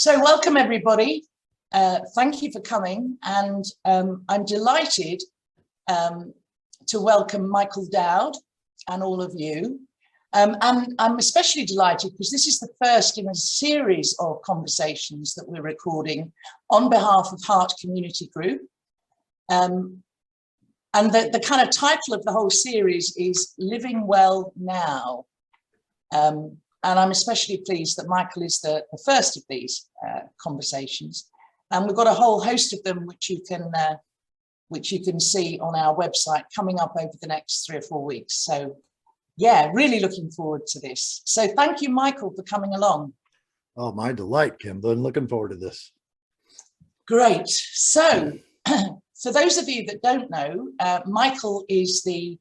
So welcome everybody. Thank you for coming, and I'm delighted to welcome Michael Dowd and all of you. And I'm especially delighted because this is the first in a series of conversations that we're recording on behalf of Heart Community Group. And the kind of title of the whole series is Living Well Now. And I'm especially pleased that Michael is the first of these conversations. And we've got a whole host of them which you can see on our website coming up over the next 3 or 4 weeks. So yeah, really looking forward to this. So thank you, Michael, for coming along. Oh, my delight, Kim. I'm looking forward to this. Great. So for those of you that don't know, Michael is the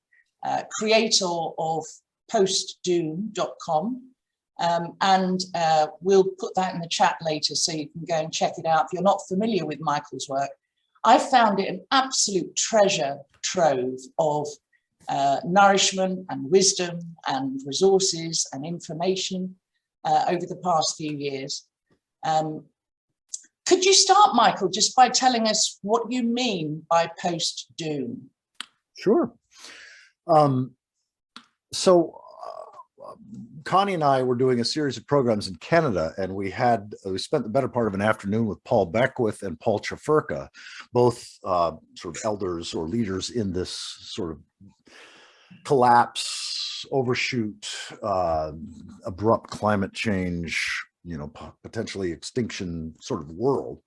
creator of postdoom.com. And we'll put that in the chat later so you can go and check it out if you're not familiar with Michael's work. I found it an absolute treasure trove of nourishment and wisdom and resources and information over the past few years. Could you start, Michael, just by telling us what you mean by post-doom? Sure. Connie and I were doing a series of programs in Canada, and we spent the better part of an afternoon with Paul Beckwith and Paul Chafferka, both sort of elders or leaders in this sort of collapse, overshoot, abrupt climate change, potentially extinction sort of world.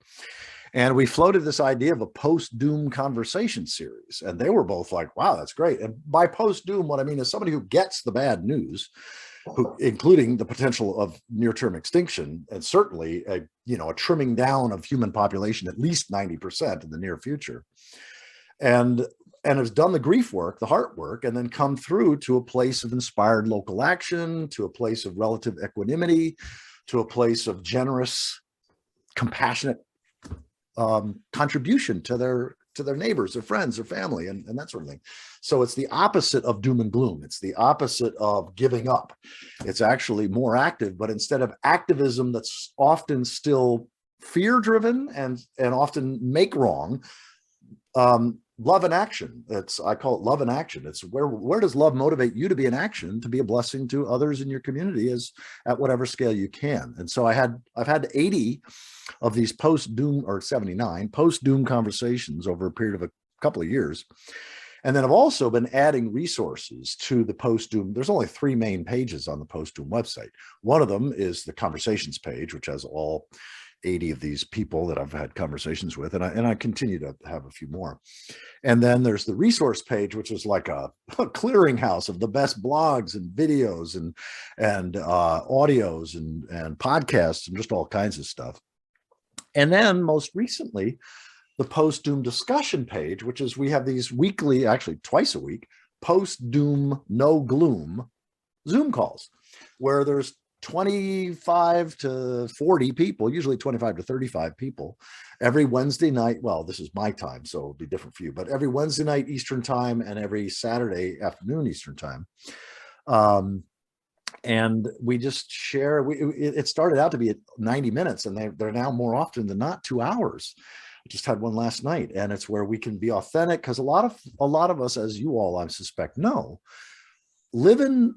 And we floated this idea of a post-doom conversation series. And they were both like, wow, that's great. And by post-doom, what I mean is somebody who gets the bad news, including the potential of near-term extinction, and certainly a trimming down of human population, at least 90% in the near future. And has done the grief work, the heart work, and then come through to a place of inspired local action, to a place of relative equanimity, to a place of generous, compassionate contribution to their neighbors, their friends, their family, and that sort of thing. So it's the opposite of doom and gloom. It's the opposite of giving up. It's actually more active, but instead of activism that's often still fear-driven and often make wrong, love and action. I call it love and action. It's where does love motivate you to be in action, to be a blessing to others in your community at whatever scale you can. And so I've had 80 of these post-doom, or 79 post-doom conversations over a period of a couple of years. And then I've also been adding resources to the post-doom. There's only 3 main pages on the post-doom website. One of them is the conversations page, which has all 80 of these people that I've had conversations with, and I continue to have a few more. And then there's the resource page, which is like a clearinghouse of the best blogs and videos and audios and podcasts and just all kinds of stuff. And then most recently, the post-doom discussion page, which is, we have these weekly, actually twice a week, post-doom no gloom Zoom calls, where there's 25 to 40 people, usually 25 to 35 people, every Wednesday night. Well, this is my time, so it'll be different for you, but every Wednesday night Eastern time and every Saturday afternoon Eastern time. And we just share. It started out to be at 90 minutes, and they're now more often than not 2 hours. I just had one last night, and it's where we can be authentic, because a lot of us, as you all I suspect know, live in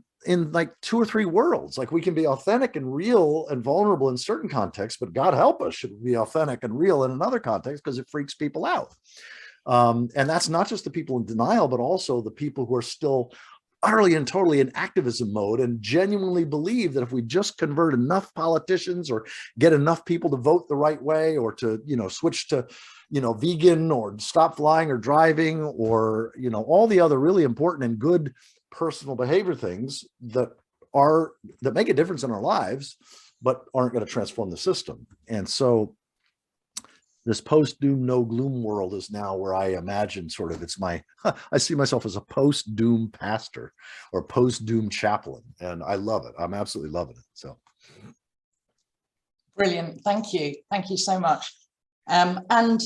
like 2 or 3 worlds. Like, we can be authentic and real and vulnerable in certain contexts, but God help us, should we be authentic and real in another context, because it freaks people out. And that's not just the people in denial, but also the people who are still utterly and totally in activism mode and genuinely believe that if we just convert enough politicians or get enough people to vote the right way, or to, switch to, vegan, or stop flying or driving, or, all the other really important and good personal behavior things that make a difference in our lives, but aren't going to transform the system. And so this post-doom no gloom world is now where I imagine sort of I see myself as a post-doom pastor or post-doom chaplain, and I love it. I'm absolutely loving it. So brilliant. Thank you so much. And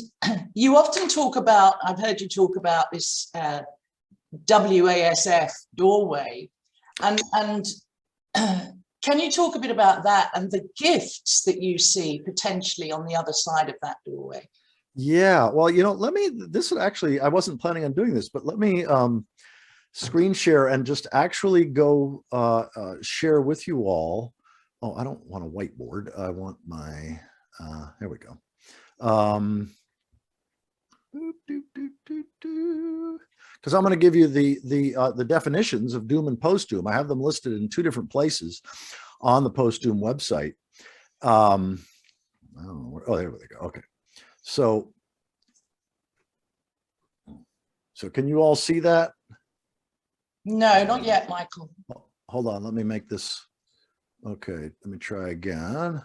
you often talk about, I've heard you talk about this WASF doorway, and can you talk a bit about that and the gifts that you see potentially on the other side of that doorway? Yeah, well, this is actually, I wasn't planning on doing this, but let me screen share and just actually go share with you all. Oh, I don't want a whiteboard. I want my, here we go. Because I'm going to give you the definitions of doom and post-doom. I have them listed in 2 different places on the post-doom website. I don't know where, oh, there we go. Okay. So can you all see that? No, not yet, Michael. Hold on, let me make this. Okay, let me try again.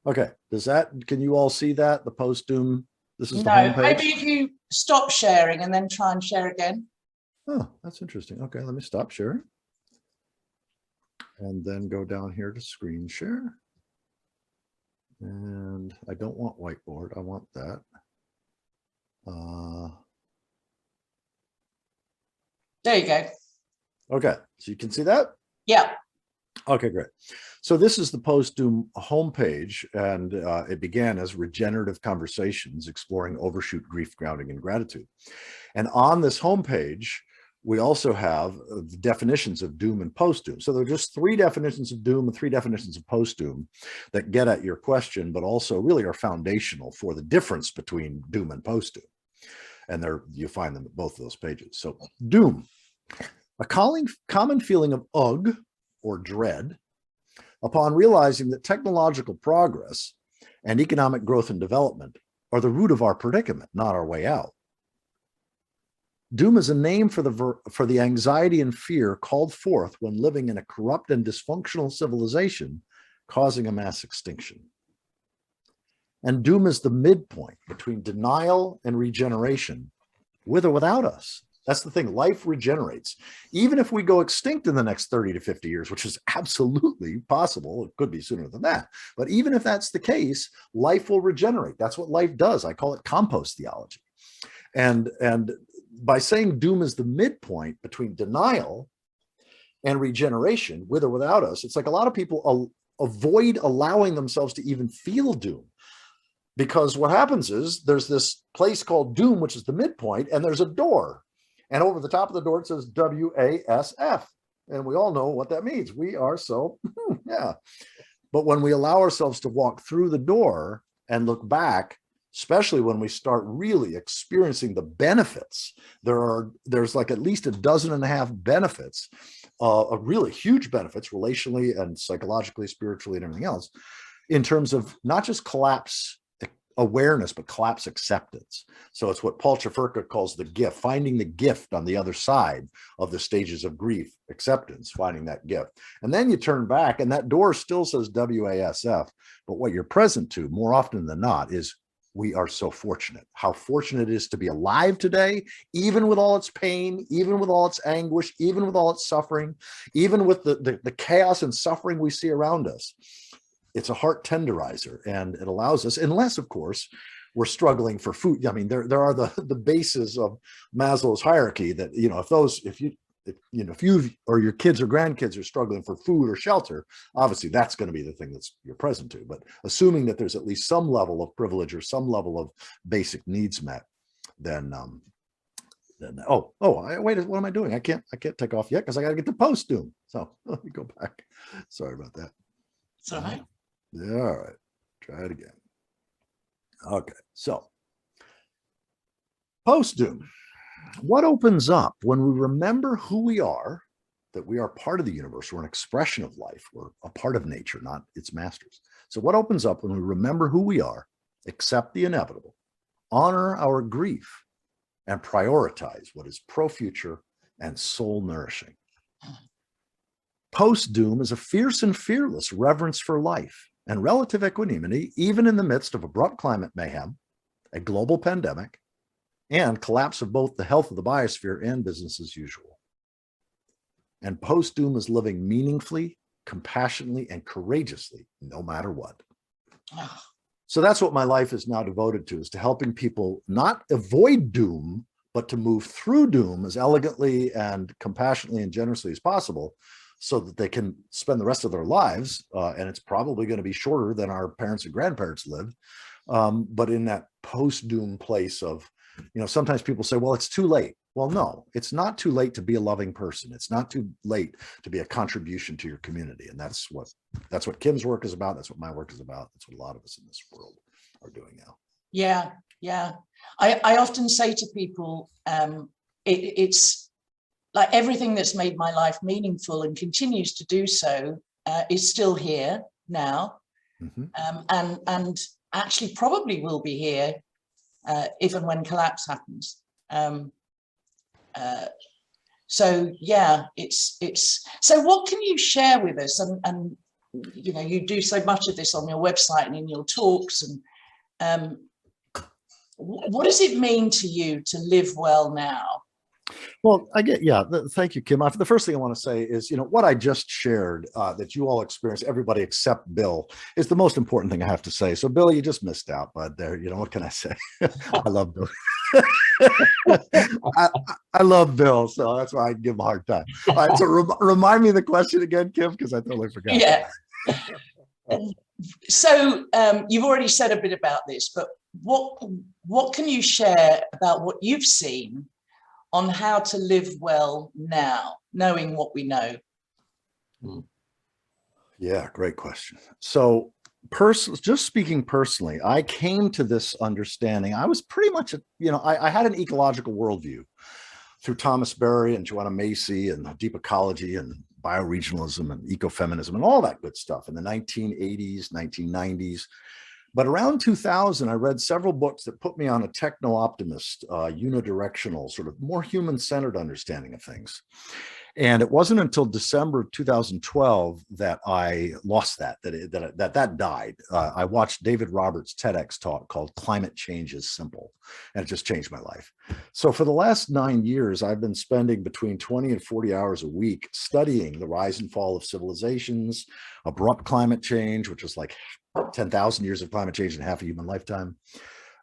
Okay, can you all see that? The post-doom, this is the homepage? Maybe if you stop sharing and then try and share again. Oh, that's interesting. Okay, let me stop sharing. And then go down here to screen share. And I don't want whiteboard, I want that. There you go. Okay, so you can see that? Yeah. Okay, great. So this is the post-doom homepage, and it began as regenerative conversations exploring overshoot, grief, grounding, and gratitude. And on this homepage, we also have the definitions of doom and post-doom. So there are just 3 definitions of doom and 3 definitions of post-doom that get at your question, but also really are foundational for the difference between doom and post-doom. And you find them at both of those pages. So doom, a common feeling of ugh or dread upon realizing that technological progress and economic growth and development are the root of our predicament, not our way out. Doom is a name for the anxiety and fear called forth when living in a corrupt and dysfunctional civilization, causing a mass extinction. And doom is the midpoint between denial and regeneration, with or without us. That's the thing, life regenerates. Even if we go extinct in the next 30 to 50 years, which is absolutely possible, it could be sooner than that. But even if that's the case, life will regenerate. That's what life does. I call it compost theology. And by saying doom is the midpoint between denial and regeneration, with or without us, it's like a lot of people avoid allowing themselves to even feel doom. Because what happens is there's this place called doom, which is the midpoint, and there's a door. And over the top of the door, it says WASF. And we all know what that means. We are so, yeah. But when we allow ourselves to walk through the door and look back, especially when we start really experiencing the benefits, there's like at least 12.5 benefits, really huge benefits relationally and psychologically, spiritually, and everything else, in terms of not just collapse awareness, but collapse acceptance. So it's what Paul Chafferka calls the gift, finding the gift on the other side of the stages of grief, acceptance, finding that gift. And then you turn back and that door still says WASF, but what you're present to more often than not is we are so fortunate. How fortunate it is to be alive today, even with all its pain, even with all its anguish, even with all its suffering, even with the chaos and suffering we see around us. It's a heart tenderizer, and it allows us, unless of course we're struggling for food. I mean, there are the bases of Maslow's hierarchy that, if you or your kids or grandkids are struggling for food or shelter, obviously that's going to be the thing you're present to. But assuming that there's at least some level of privilege or some level of basic needs met, then wait, what am I doing? I can't take off yet because I got to get to post-doom. So let me go back. Sorry about that. It's all right. Yeah, all right, try it again. Okay, so post-doom. What opens up when we remember who we are, that we are part of the universe, we're an expression of life, we're a part of nature, not its masters. So what opens up when we remember who we are, accept the inevitable, honor our grief, and prioritize what is pro-future and soul-nourishing? Post-doom is a fierce and fearless reverence for life and relative equanimity, even in the midst of abrupt climate mayhem, a global pandemic, and collapse of both the health of the biosphere and business as usual. And post-doom is living meaningfully, compassionately, and courageously, no matter what. So that's what my life is now devoted to, is to helping people not avoid doom, but to move through doom as elegantly and compassionately and generously as possible, so that they can spend the rest of their lives, and it's probably going to be shorter than our parents and grandparents lived, but in that post-doom place of, sometimes people say, well, it's too late. Well, no, it's not too late to be a loving person. It's not too late to be a contribution to your community. And that's what Kim's work is about. That's what my work is about. That's what a lot of us in this world are doing now. Yeah, yeah. I often say to people, it's like everything that's made my life meaningful and continues to do so is still here now, and actually probably will be here if and when collapse happens. So yeah, it's so what can you share with us? And you do so much of this on your website and in your talks, and what does it mean to you to live well now? Well, thank you, Kim. The first thing I want to say is, what I just shared, that you all experienced, everybody except Bill, is the most important thing I have to say. So, Bill, you just missed out, but there, what can I say? I love Bill. I love Bill, so that's why I give him a hard time. All right, so remind me the question again, Kim, because I totally forgot. Yeah. So you've already said a bit about this, but what can you share about what you've seen on how to live well now, knowing what we know? Yeah, great question. So just speaking personally, I came to this understanding. I was pretty much, I had an ecological worldview through Thomas Berry and Joanna Macy and deep ecology and bioregionalism and ecofeminism and all that good stuff in the 1980s, 1990s. But around 2000, I read several books that put me on a techno-optimist, unidirectional, sort of more human-centered understanding of things. And it wasn't until December of 2012 that I lost that died. I watched David Roberts' TEDx talk called "Climate Change is Simple," and it just changed my life. So for the last 9 years, I've been spending between 20 and 40 hours a week studying the rise and fall of civilizations, abrupt climate change, which is like 10,000 years of climate change in half a human lifetime,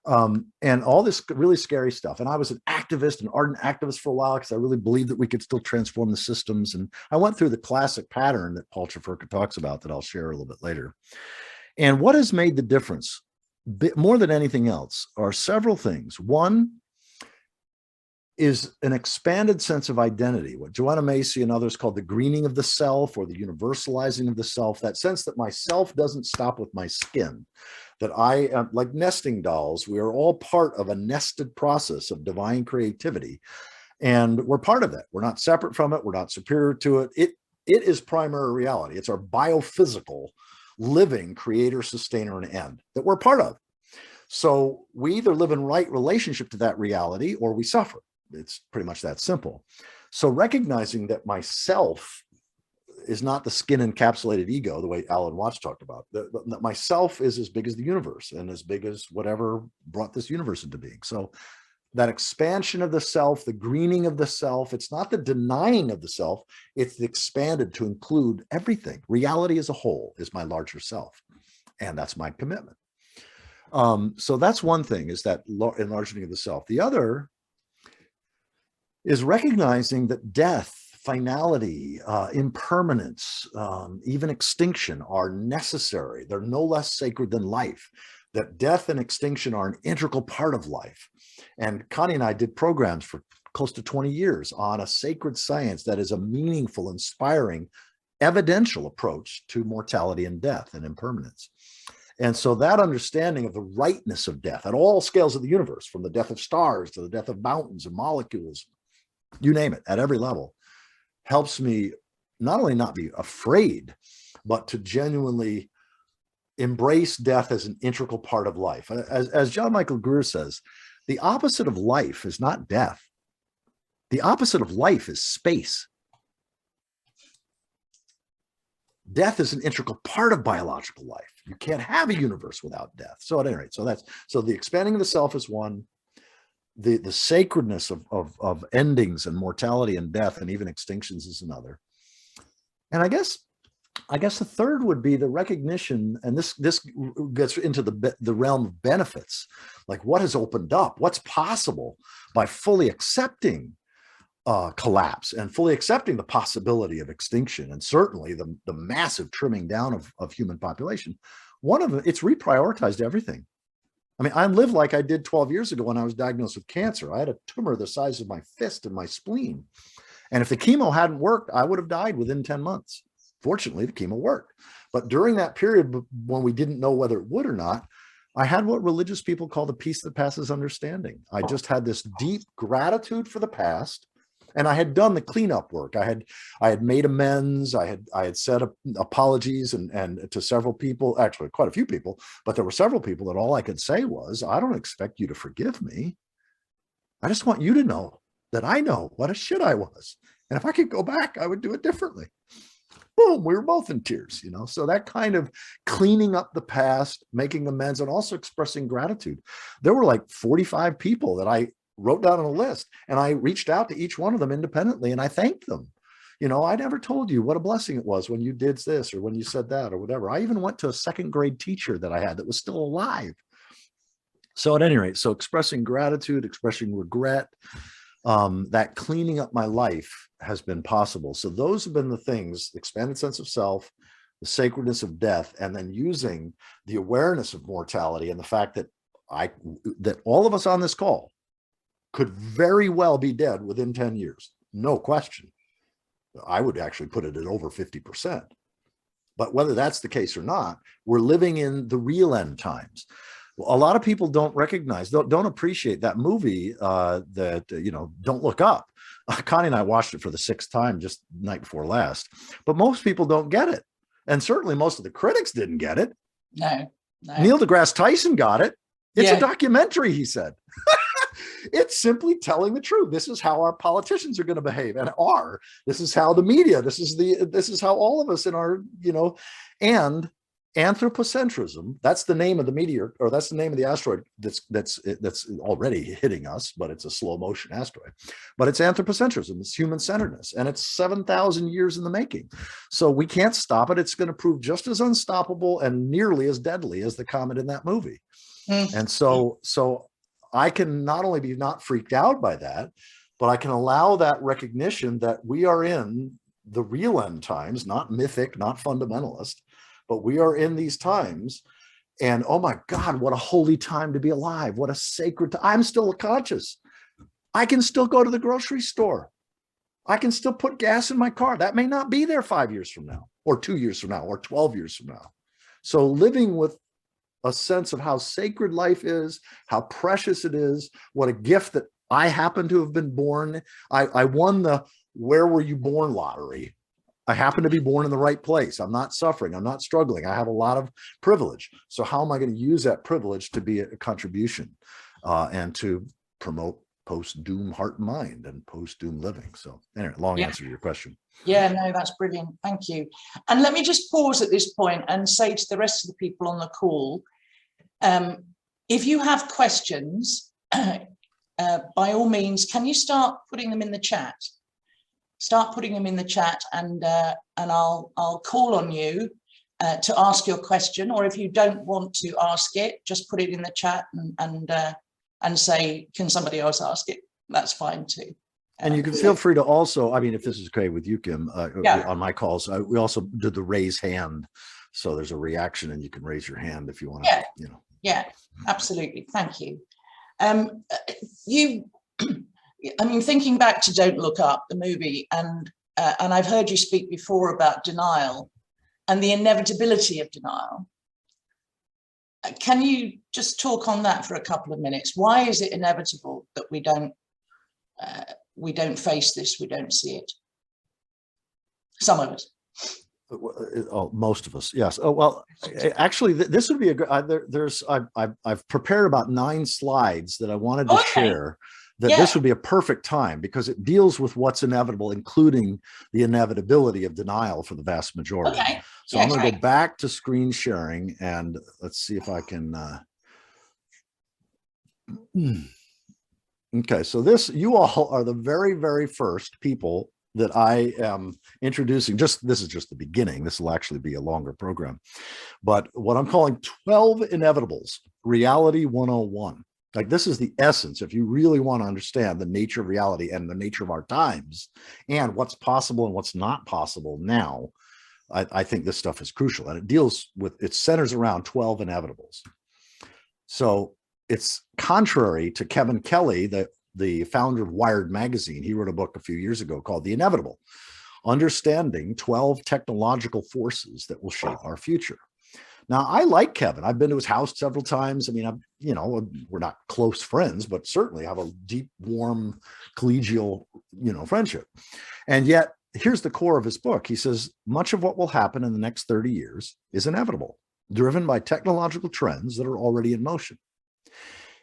and all this really scary stuff. And I was an ardent activist for a while, because I really believed that we could still transform the systems. And I went through the classic pattern that Paul Chafferka talks about that I'll share a little bit later. And what has made the difference, more than anything else, are several things. One is an expanded sense of identity, what Joanna Macy and others called the greening of the self, or the universalizing of the self, that sense that my self doesn't stop with my skin, that I am like nesting dolls. We are all part of a nested process of divine creativity, and we're part of it. We're not separate from it. We're not superior to it. It is primary reality. It's our biophysical living creator, sustainer, and end that we're part of. So we either live in right relationship to that reality or we suffer. It's pretty much that simple. So recognizing that myself is not the skin encapsulated ego, the way Alan Watts talked about, that myself is as big as the universe and as big as whatever brought this universe into being. So that expansion of the self, the greening of the self, it's not the denying of the self, it's the expanded to include everything. Reality as a whole is my larger self. And that's my commitment. So that's one thing, is that enlarging of the self. The other is recognizing that death, finality, impermanence, even extinction are necessary. They're no less sacred than life, that death and extinction are an integral part of life. And Connie and I did programs for close to 20 years on a sacred science that is a meaningful, inspiring, evidential approach to mortality and death and impermanence. And so that understanding of the rightness of death at all scales of the universe, from the death of stars to the death of mountains and molecules, you name it, at every level, helps me not only not be afraid, but to genuinely embrace death as an integral part of life. As John Michael Greer says, the opposite of life is not death. The opposite of life is space. Death is an integral part of biological life. You can't have a universe without death. So at any rate, so the expanding of the self is one. The sacredness of endings and mortality and death and even extinctions is another. And I guess I guess the third would be the recognition, and this gets into the realm of benefits, like what has opened up, what's possible by fully accepting collapse and fully accepting the possibility of extinction, and certainly the massive trimming down of human population. One of them, it's reprioritized everything. I mean, I live like I did 12 years ago when I was diagnosed with cancer. I had a tumor the size of my fist in my spleen. And if the chemo hadn't worked, I would have died within 10 months. Fortunately, the chemo worked. But during that period when we didn't know whether it would or not, I had what religious people call the peace that passes understanding. I just had this deep gratitude for the past. And I had done the cleanup work. I had made amends. I had said apologies and to several people, actually quite a few people, but there were several people that all I could say was, I don't expect you to forgive me. I just want you to know that I know what a shit I was. And if I could go back, I would do it differently. Boom, we were both in tears, you know? So that kind of cleaning up the past, making amends, and also expressing gratitude. There were like 45 people that I wrote down on a list, and I reached out to each one of them independently, and I thanked them. You know, I never told you what a blessing it was when you did this or when you said that or whatever. I even went to a second grade teacher that I had that was still alive. So at any rate, so expressing gratitude, expressing regret, that cleaning up my life has been possible. So those have been the things: expanded sense of self, the sacredness of death, and then using the awareness of mortality and the fact that that all of us on this call could very well be dead within 10 years. No question. I would actually put it at over 50%. But whether that's the case or not, we're living in the real end times. A lot of people don't recognize, don't appreciate that movie Don't Look Up. Connie and I watched it for the 6th time just the night before last. But most people don't get it. And certainly most of the critics didn't get it. No. Neil deGrasse Tyson got it. It's a documentary, he said. It's simply telling the truth. This is how our politicians are going to behave, and are. This is how the media, this is how all of us in our, and anthropocentrism, that's the name of the meteor, or that's the name of the asteroid that's already hitting us, but it's a slow motion asteroid. But it's anthropocentrism, it's human centeredness, and it's 7,000 years in the making. So we can't stop it. It's going to prove just as unstoppable and nearly as deadly as the comet in that movie. And so I can not only be not freaked out by that, but I can allow that recognition that we are in the real end times, not mythic, not fundamentalist, but we are in these times. And oh my God, what a holy time to be alive. What a sacred time. I'm still conscious. I can still go to the grocery store. I can still put gas in my car. That may not be there 5 years from now, or 2 years from now, or 12 years from now. So living with a sense of how sacred life is, how precious it is, what a gift that I happen to have been born. I won the "where were you born" lottery. I happen to be born in the right place. I'm not suffering. I'm not struggling. I have a lot of privilege. So how am I going to use that privilege to be a contribution and to promote post-doom heart and mind and post-doom living? So anyway, long answer to your question. Yeah, no, that's brilliant. Thank you. And let me just pause at this point and say to the rest of the people on the call, if you have questions, by all means, can you start putting them in the chat? Start putting them in the chat, and I'll call on you to ask your question. Or if you don't want to ask it, just put it in the chat and say, can somebody else ask it? That's fine too. And you can feel free to also, I mean, if this is okay with you, Kim, on my calls, we also did the raise hand. So there's a reaction and you can raise your hand if you want to, Yeah, absolutely. Thank you. I mean, thinking back to Don't Look Up, the movie, and I've heard you speak before about denial and the inevitability of denial. Can you just talk on that for a couple of minutes? Why is it inevitable that we don't face this, we don't see it? Some of us. Oh, most of us, yes. Oh, well, actually, this would be a good. I've prepared about 9 slides that I wanted to share. This would be a perfect time because it deals with what's inevitable, including the inevitability of denial for the vast majority. So I'm going to go back to screen sharing and let's see if I can. Okay, so you all are the very, very first people that I am introducing, this is just the beginning. This will actually be a longer program, but what I'm calling 12 Inevitables, Reality 101. Like, this is the essence. If you really want to understand the nature of reality and the nature of our times and what's possible and what's not possible now, I think this stuff is crucial, and it centers around 12 inevitables. So it's contrary to Kevin Kelly, the founder of Wired magazine. He wrote a book a few years ago called The Inevitable: Understanding 12 Technological Forces That Will Shape Our Future. Now, I like Kevin. I've been to his house several times. I mean, we're not close friends, but certainly have a deep, warm, collegial, friendship. And yet, here's the core of his book. He says, much of what will happen in the next 30 years is inevitable, driven by technological trends that are already in motion.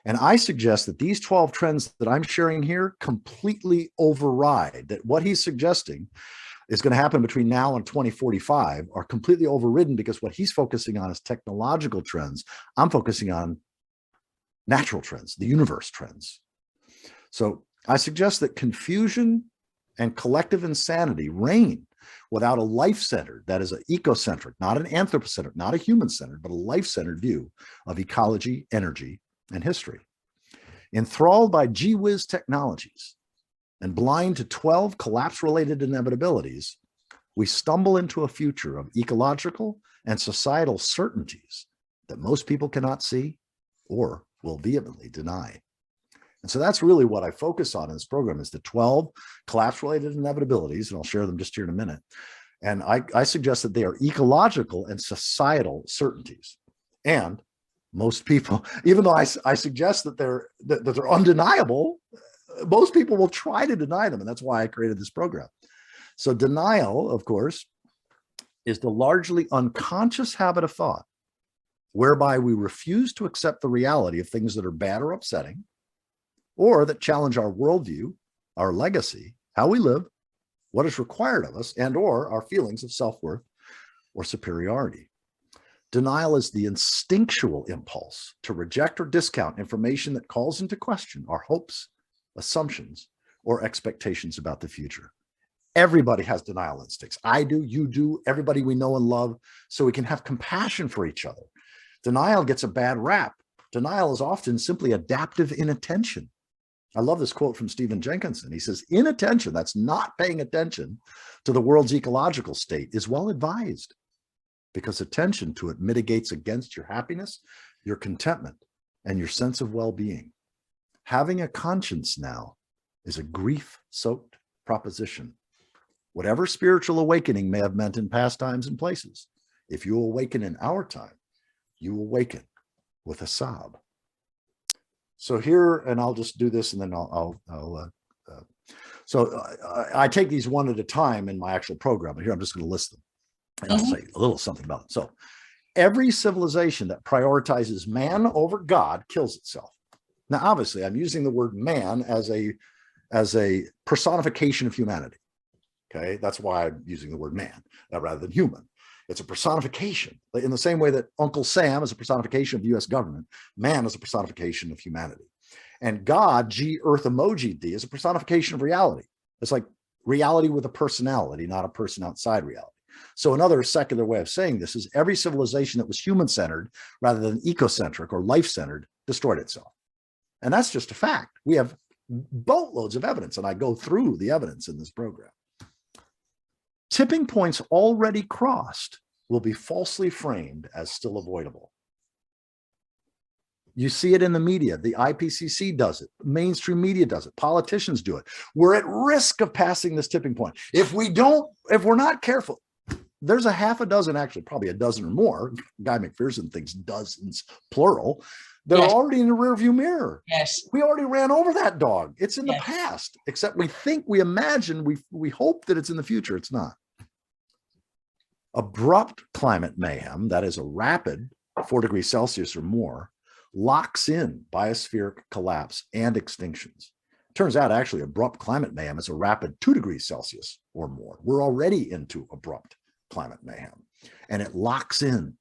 And I suggest that these 12 trends that I'm sharing here completely override that. What he's suggesting is going to happen between now and 2045 are completely overridden, because what he's focusing on is technological trends. I'm focusing on natural trends, the universe trends. So I suggest that confusion and collective insanity reign without a life-centered, that is, an ecocentric, not an anthropocentric, not a human-centered, but a life-centered view of ecology, energy, and history. Enthralled by gee whiz technologies and blind to 12 collapse-related inevitabilities, we stumble into a future of ecological and societal certainties that most people cannot see or will vehemently deny. And so that's really what I focus on in this program, is the 12 collapse-related inevitabilities, and I'll share them just here in a minute. And I suggest that they are ecological and societal certainties. And most people, even though I suggest that they're undeniable, most people will try to deny them. And that's why I created this program. So denial, of course, is the largely unconscious habit of thought whereby we refuse to accept the reality of things that are bad or upsetting, or that challenge our worldview, our legacy, how we live, what is required of us, and or our feelings of self-worth or superiority. Denial is the instinctual impulse to reject or discount information that calls into question our hopes, assumptions, or expectations about the future. Everybody has denial instincts. I do, you do, everybody we know and love, so we can have compassion for each other. Denial gets a bad rap. Denial is often simply adaptive inattention. I love this quote from Stephen Jenkinson. He says, inattention, that's not paying attention to the world's ecological state, is well advised, because attention to it mitigates against your happiness, your contentment, and your sense of well-being. Having a conscience now is a grief-soaked proposition. Whatever spiritual awakening may have meant in past times and places, if you awaken in our time, you awaken with a sob. So here, and I'll just do this, and then I take these one at a time in my actual program, but here I'm just going to list them, and I'll say a little something about it. So every civilization that prioritizes man over God kills itself. Now, obviously, I'm using the word man as a personification of humanity. Okay, that's why I'm using the word man rather than human. It's a personification. In the same way that Uncle Sam is a personification of the US government, man is a personification of humanity. And God, G Earth emoji D, is a personification of reality. It's like reality with a personality, not a person outside reality. So another secular way of saying this is every civilization that was human-centered rather than ecocentric or life-centered destroyed itself. And that's just a fact. We have boatloads of evidence, and I go through the evidence in this program. Tipping points already crossed will be falsely framed as still avoidable. You see it in the media. The IPCC does it. Mainstream media does it. Politicians do it. We're at risk of passing this tipping point. If we're not careful, there's a half a dozen, actually probably a dozen or more, Guy McPherson thinks dozens, plural, they're already in the rearview mirror. Yes. We already ran over that dog. It's in the past, except we think, we imagine, we hope that it's in the future. It's not. Abrupt climate mayhem, that is a rapid 4 degrees Celsius or more, locks in biospheric collapse and extinctions. Turns out, actually, abrupt climate mayhem is a rapid 2 degrees Celsius or more. We're already into abrupt climate mayhem, and it locks in.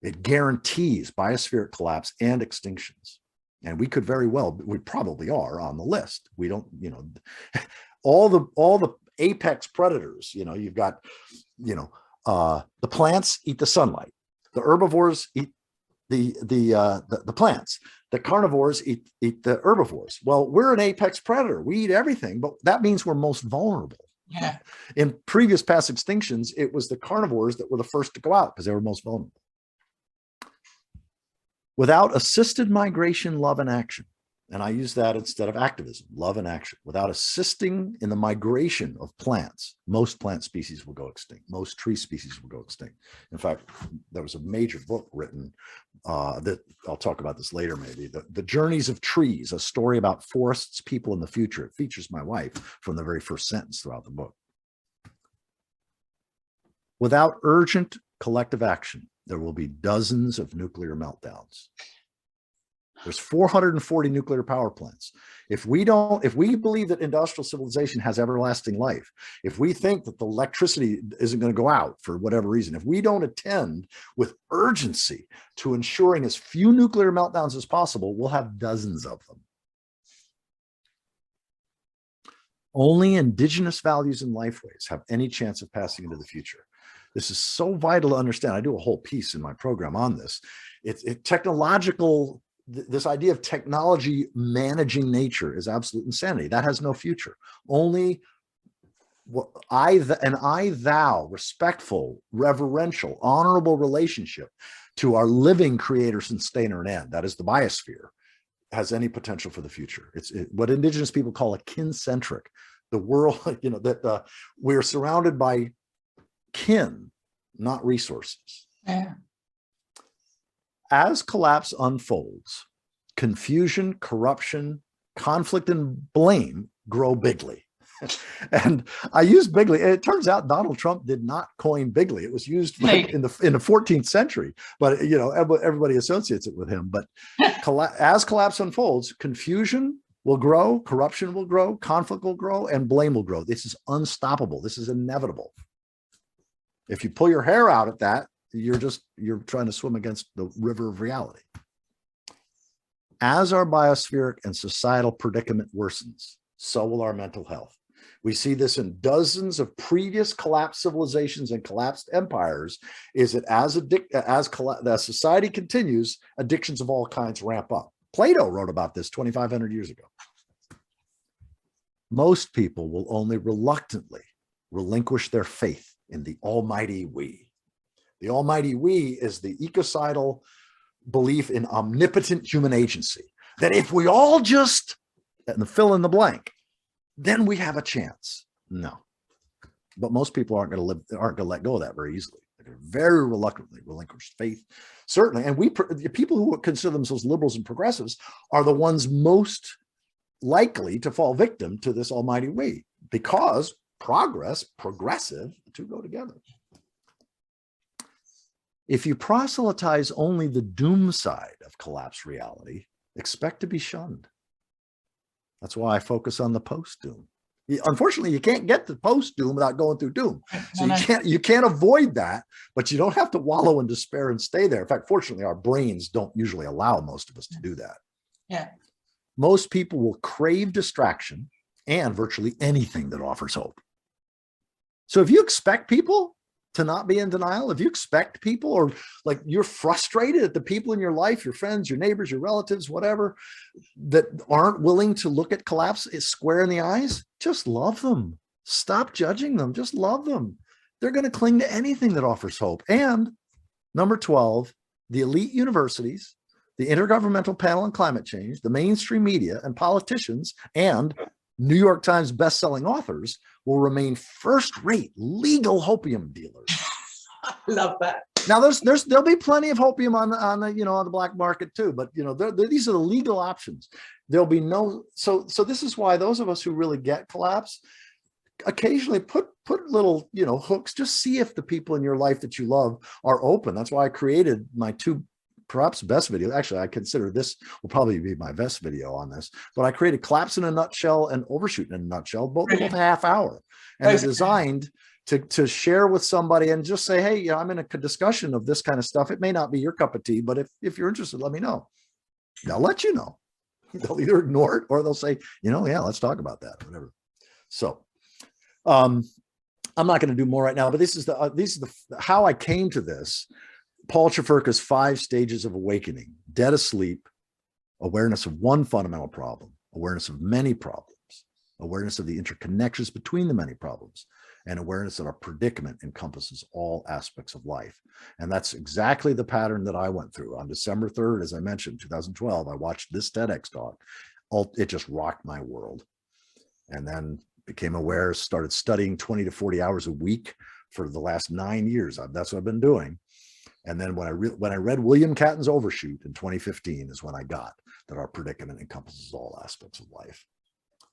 It guarantees biospheric collapse and extinctions. And we could very well, we probably are on the list. We don't, all the apex predators. You know, you've got, you know, the plants eat the sunlight. The herbivores eat the plants. The carnivores eat the herbivores. Well, we're an apex predator. We eat everything, but that means we're most vulnerable. Yeah. In previous past extinctions, it was the carnivores that were the first to go out because they were most vulnerable. Without assisted migration, love, and action, and I use that instead of activism, love and action. Without assisting in the migration of plants, most plant species will go extinct. Most tree species will go extinct. In fact, there was a major book written that I'll talk about this later, maybe. The Journeys of Trees, a story about forests, people in the future. It features my wife from the very first sentence throughout the book. Without urgent collective action, there will be dozens of nuclear meltdowns. There's 440 nuclear power plants. If we believe that industrial civilization has everlasting life, if we think that the electricity isn't going to go out for whatever reason, if we don't attend with urgency to ensuring as few nuclear meltdowns as possible, we'll have dozens of them. Only indigenous values and lifeways have any chance of passing into the future. This is so vital to understand. I do a whole piece in my program on this. This idea of technology managing nature is absolute insanity. That has no future. Only thou, respectful, reverential, honorable relationship to our living creator, sustainer, and end, that is the biosphere, has any potential for the future. It's what indigenous people call a kin-centric. The world, you know, that we're surrounded by kin, not resources. Yeah. As collapse unfolds, confusion, corruption, conflict, and blame grow bigly. And I use bigly. It turns out Donald Trump did not coin bigly. It was used in the 14th century, but you know, everybody associates it with him. But as collapse unfolds, confusion will grow, corruption will grow, conflict will grow, and blame will grow. This is unstoppable. This is inevitable. If you pull your hair out at that, you're trying to swim against the river of reality. As our biospheric and societal predicament worsens, so will our mental health. We see this in dozens of previous collapsed civilizations and collapsed empires, is that as society continues, addictions of all kinds ramp up. Plato wrote about this 2,500 years ago. Most people will only reluctantly relinquish their faith in the almighty we. The almighty we is the ecocidal belief in omnipotent human agency, that if we all just, and fill in the blank, then we have a chance. No, but most people aren't going to let go of that very easily. They're very reluctantly relinquish faith, certainly. And the people who consider themselves liberals and progressives are the ones most likely to fall victim to this almighty we, because progressive, the two go together. If you proselytize only the doom side of collapse reality, expect to be shunned. That's why I focus on the post-doom. Unfortunately, you can't get to post-doom without going through doom. So you can't avoid that, but you don't have to wallow in despair and stay there. In fact, fortunately, our brains don't usually allow most of us to do that. Yeah. Most people will crave distraction and virtually anything that offers hope. So if you expect people to not be in denial, if you expect people, or like you're frustrated at the people in your life, your friends, your neighbors, your relatives, whatever, that aren't willing to look at collapse square in the eyes, just love them. Stop judging them. Just love them. They're going to cling to anything that offers hope. And number 12, the elite universities, the Intergovernmental Panel on Climate Change, the mainstream media, and politicians, and New York Times bestselling authors will remain first-rate legal hopium dealers. I love that. Now, there'll be plenty of hopium on the black market too, but these are the legal options. There'll be no so this is why those of us who really get collapse occasionally put little hooks. Just see if the people in your life that you love are open. That's why I created my two perhaps best video. Actually, I consider this will probably be my best video on this, but I created Collapse in a Nutshell and Overshoot in a Nutshell, both half hour, and they're designed to share with somebody and just say, hey, I'm in a discussion of this kind of stuff. It may not be your cup of tea, but if you're interested, let me know. They'll let you know. They'll either ignore it or they'll say, yeah, let's talk about that, or whatever. So I'm not going to do more right now, but these are the how I came to this. Paul Chafferka's 5 stages of awakening: dead asleep, awareness of one fundamental problem, awareness of many problems, awareness of the interconnections between the many problems, and awareness that our predicament encompasses all aspects of life. And that's exactly the pattern that I went through. On December 3rd, as I mentioned, 2012, I watched this TEDx talk. It just rocked my world. And then became aware, started studying 20 to 40 hours a week for the last 9 years. That's what I've been doing. And then when I read William Catton's Overshoot in 2015 is when I got that our predicament encompasses all aspects of life.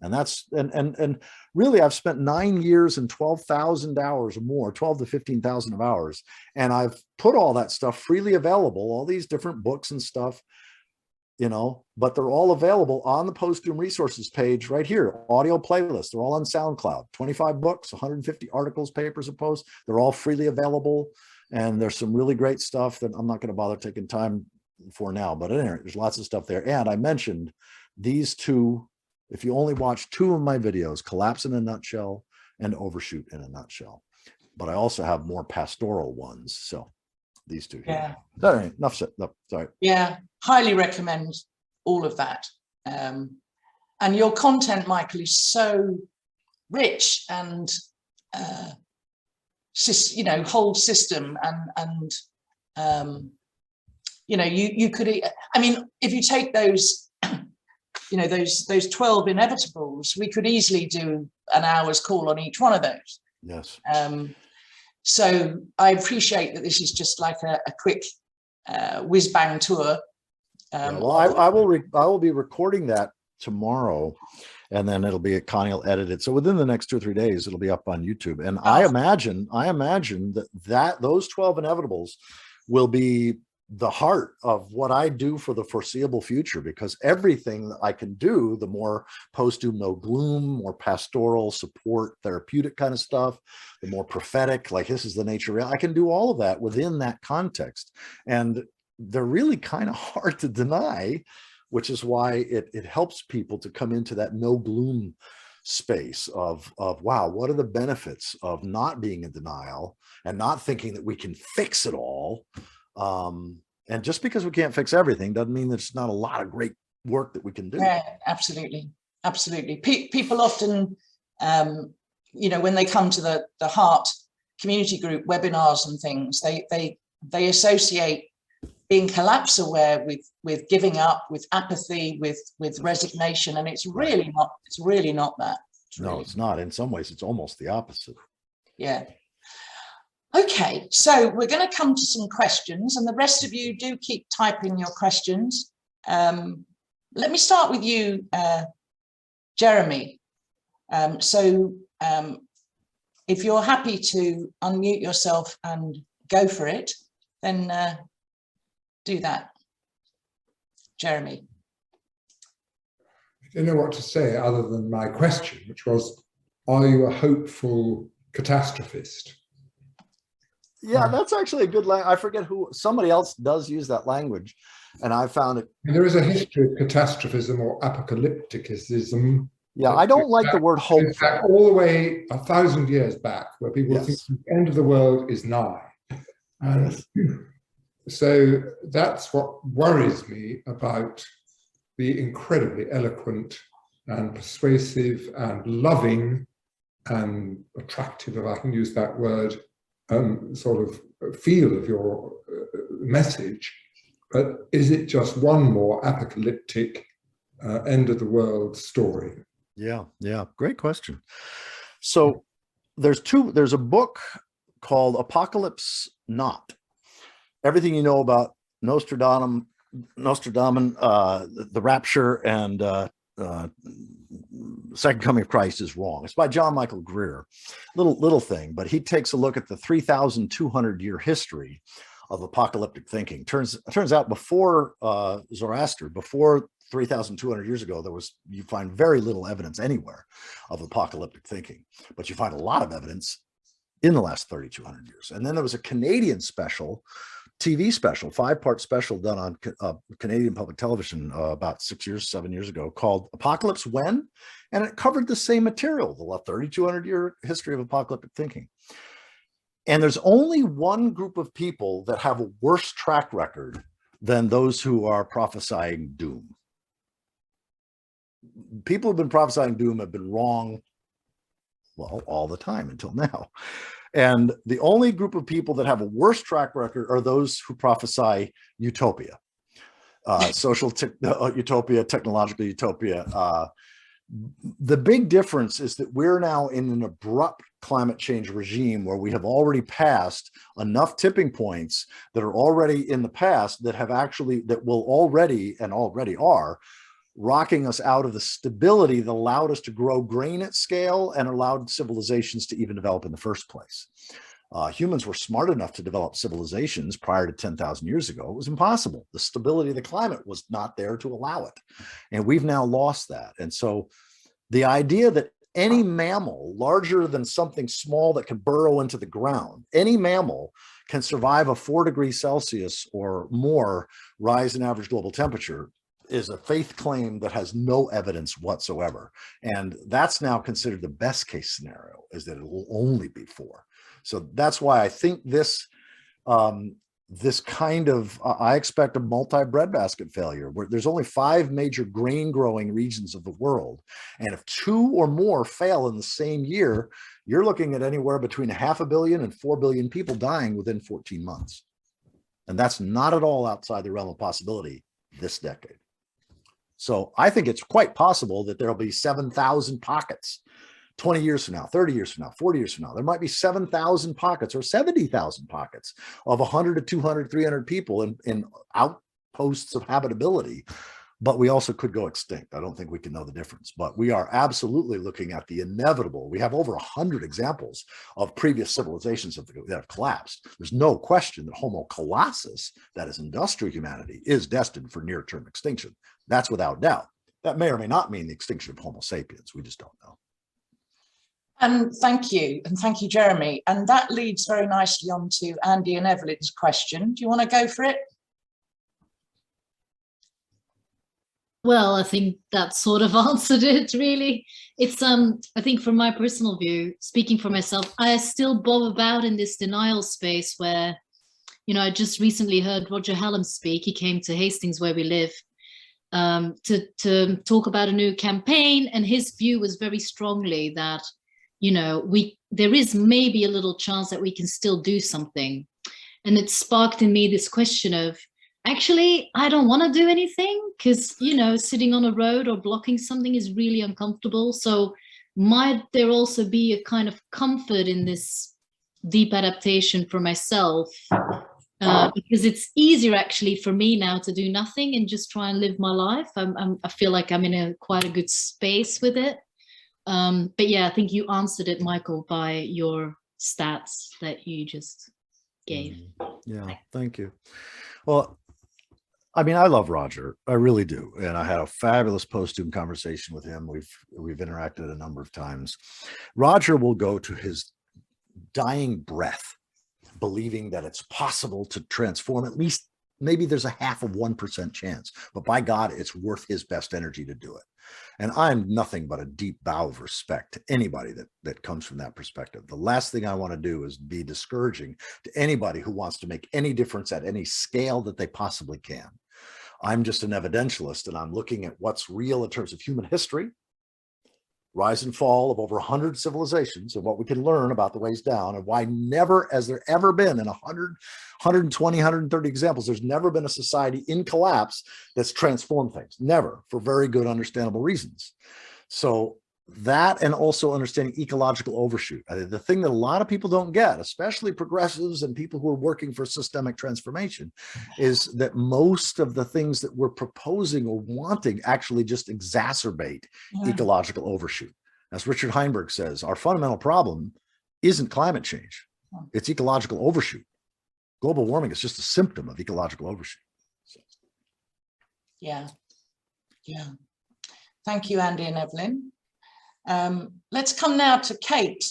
And that's, and really I've spent 9 years and 12,000 hours or more, 12 to 15,000 of hours. And I've put all that stuff freely available, all these different books and stuff, you know, but they're all available on the Post-Doom resources page right here, audio playlists. They're all on SoundCloud, 25 books, 150 articles, papers, and posts. They're all freely available. And there's some really great stuff that I'm not going to bother taking time for now, but anyway, there's lots of stuff there. And I mentioned these 2, if you only watch 2 of my videos, Collapse in a Nutshell and Overshoot in a Nutshell, but I also have more pastoral ones. So these 2 here. Yeah. All right, enough said. No, sorry. Yeah, highly recommend all of that. And your content, Michael, is so rich and you know, whole system, and you know, you could, I mean, if you take those, you know, those 12 inevitables, we could easily do an hour's call on each one of those. Yes. So I appreciate that this is just like a quick whiz bang tour. Yeah, well, I will be recording that tomorrow, and then it'll be Connie will edit it. So within the next 2 or 3 days, it'll be up on YouTube. And I imagine that those 12 inevitables will be the heart of what I do for the foreseeable future, because everything that I can do, the more post-doom, no gloom, more pastoral support, therapeutic kind of stuff, the more prophetic, like this is the nature, I can do all of that within that context. And they're really kind of hard to deny, which is why it helps people to come into that no gloom space of wow, what are the benefits of not being in denial and not thinking that we can fix it all. And just because we can't fix everything doesn't mean there's not a lot of great work that we can do. Yeah, absolutely. Absolutely. People often, you know, when they come to the Heart community group webinars and things, they associate being collapse aware with giving up, with apathy, with resignation. And it's really not, that. No, it's not. In some ways, it's almost the opposite. Yeah. Okay, so we're going to come to some questions, and the rest of you do keep typing your questions. Let me start with you, Jeremy. If you're happy to unmute yourself and go for it, then do that. Jeremy. I don't know what to say other than my question, which was, are you a hopeful catastrophist? Yeah, that's actually a good line. I forget who, somebody else does use that language, and I found it. And there is a history of catastrophism or apocalypticism. Yeah, I don't like the word hope. In fact, all the way 1,000 years back, where people think the end of the world is nigh. And so that's what worries me about the incredibly eloquent and persuasive and loving and attractive, if I can use that word, sort of feel of your message. But is it just one more apocalyptic end of the world story? Yeah, great question. So there's a book called Apocalypse Not. Everything you know about Nostradamus, the rapture, and Second Coming of Christ is wrong. It's by John Michael Greer. Little thing, but he takes a look at the 3,200 year history of apocalyptic thinking. Turns out before Zoroaster, before 3,200 years ago, you find very little evidence anywhere of apocalyptic thinking, but you find a lot of evidence in the last 3,200 years. And then there was a Canadian special TV special, 5-part special done on Canadian public television about 7 years ago called Apocalypse When? And it covered the same material, the 3,200-year history of apocalyptic thinking. And there's only one group of people that have a worse track record than those who are prophesying doom. People who've been prophesying doom have been wrong, well, all the time until now. And the only group of people that have a worse track record are those who prophesy utopia, social utopia, technological utopia. The big difference is that we're now in an abrupt climate change regime where we have already passed enough tipping points that are already in the past that have actually, that will already and already are rocking us out of the stability that allowed us to grow grain at scale and allowed civilizations to even develop in the first place. Humans were smart enough to develop civilizations prior to 10,000 years ago. It was impossible. The stability of the climate was not there to allow it. And we've now lost that. And so the idea that any mammal larger than something small that can burrow into the ground, any mammal can survive a 4 degrees Celsius or more rise in average global temperature is a faith claim that has no evidence whatsoever. And that's now considered the best case scenario, is that it will only be 4. So that's why I think this, this kind of, I expect a multi-breadbasket failure where there's only 5 major grain growing regions of the world. And if 2 or more fail in the same year, you're looking at anywhere between 500 million and 4 billion people dying within 14 months. And that's not at all outside the realm of possibility this decade. So I think it's quite possible that there'll be 7,000 pockets 20 years from now, 30 years from now, 40 years from now. There might be 7,000 pockets or 70,000 pockets of 100 to 200, 300 people in outposts of habitability. But we also could go extinct. I don't think we can know the difference, but we are absolutely looking at the inevitable. We have over 100 examples of previous civilizations that have collapsed. There's no question that Homo Colossus, that is industrial humanity, is destined for near-term extinction. That's without doubt. That may or may not mean the extinction of Homo sapiens. We just don't know. And thank you, Jeremy. And that leads very nicely on to Andy and Evelyn's question. Do you want to go for it? Well, I think that sort of answered it, really. It's, I think from my personal view, speaking for myself, I still bob about in this denial space where, you know, I just recently heard Roger Hallam speak. He came to Hastings, where we live, to talk about a new campaign. And his view was very strongly that, you know, there is maybe a little chance that we can still do something. And it sparked in me this question of, actually, I don't want to do anything because, you know, sitting on a road or blocking something is really uncomfortable. So might there also be a kind of comfort in this deep adaptation for myself? Because it's easier actually for me now to do nothing and just try and live my life. I feel like I'm in quite a good space with it. But yeah, I think you answered it, Michael, by your stats that you just gave. Yeah, thank you. Well, I mean, I love Roger. I really do. And I had a fabulous post-Doom conversation with him. We've interacted a number of times. Roger will go to his dying breath, believing that it's possible to transform. At least maybe there's a 0.5% chance, but by God, it's worth his best energy to do it. And I'm nothing but a deep bow of respect to anybody that comes from that perspective. The last thing I want to do is be discouraging to anybody who wants to make any difference at any scale that they possibly can. I'm just an evidentialist, and I'm looking at what's real in terms of human history, rise and fall of over 100 civilizations, and what we can learn about the ways down, and why never has there ever been in 100, 120, 130 examples, there's never been a society in collapse that's transformed things. Never, for very good, understandable reasons. So that, and also understanding ecological overshoot. The thing that a lot of people don't get, especially progressives and people who are working for systemic transformation, is that most of the things that we're proposing or wanting actually just exacerbate ecological overshoot. As Richard Heinberg says, our fundamental problem isn't climate change. It's ecological overshoot. Global warming is just a symptom of ecological overshoot. So. Yeah. Thank you, Andy and Evelyn. Let's come now to Kate.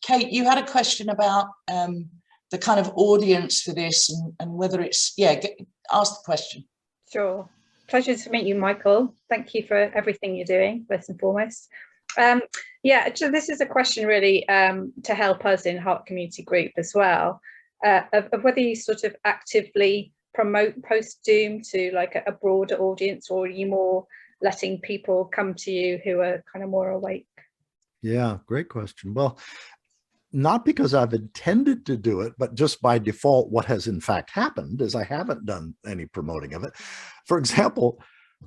Kate, you had a question about the kind of audience for this, and whether it's, ask the question. Sure. Pleasure to meet you, Michael. Thank you for everything you're doing, first and foremost. So this is a question really to help us in Heart Community Group as well, of whether you sort of actively promote post-doom to like a broader audience, or are you more letting people come to you who are kind of more awake? Yeah, great question. Well, not because I've intended to do it, but just by default, what has in fact happened is I haven't done any promoting of it. For example,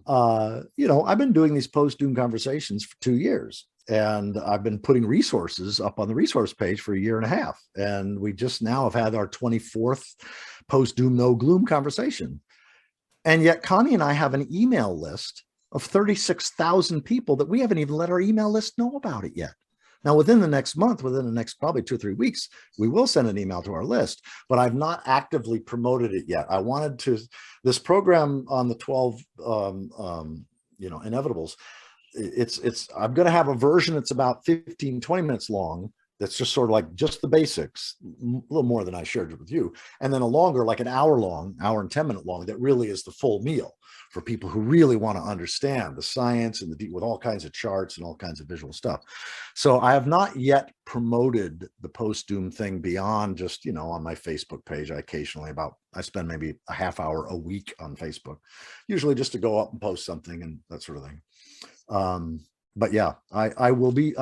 I've been doing these post-doom conversations for 2 years, and I've been putting resources up on the resource page for 1.5 years. And we just now have had our 24th post-doom no gloom conversation. And yet Connie and I have an email list of 36,000 people that we haven't even let our email list know about it yet. Now, within the next month, within the next probably 2 or 3 weeks, we will send an email to our list, but I've not actively promoted it yet. I wanted to, this program on the 12, inevitables, I'm going to have a version that's about 15, 20 minutes long. That's just sort of like just the basics, a little more than I shared with you. And then a longer, like an hour long, hour and 10 minute long, that really is the full meal for people who really want to understand the science and with all kinds of charts and all kinds of visual stuff. So I have not yet promoted the post-doom thing beyond just, on my Facebook page. I spend maybe a half hour a week on Facebook, usually just to go up and post something and that sort of thing. But yeah, I will be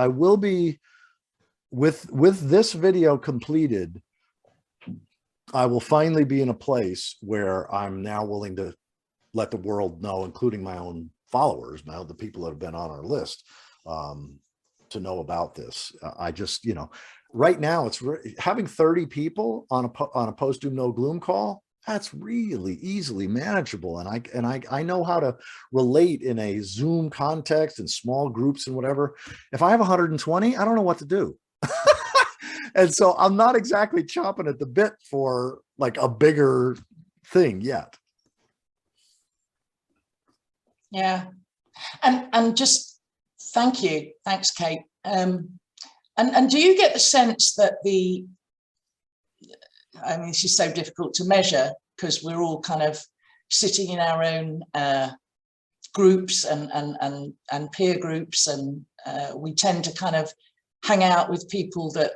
with this video completed, I will finally be in a place where I'm now willing to let the world know, including my own followers, now the people that have been on our list, to know about this. I just, right now it's having 30 people on a post-doom no gloom call. That's really easily manageable. And I know how to relate in a Zoom context and small groups and whatever. If I have 120, I don't know what to do. And so I'm not exactly chomping at the bit for like a bigger thing yet. Yeah. And just thank you. Thanks, Kate. And do you get the sense that this is so difficult to measure because we're all kind of sitting in our own groups and peer groups, and we tend to kind of hang out with people that,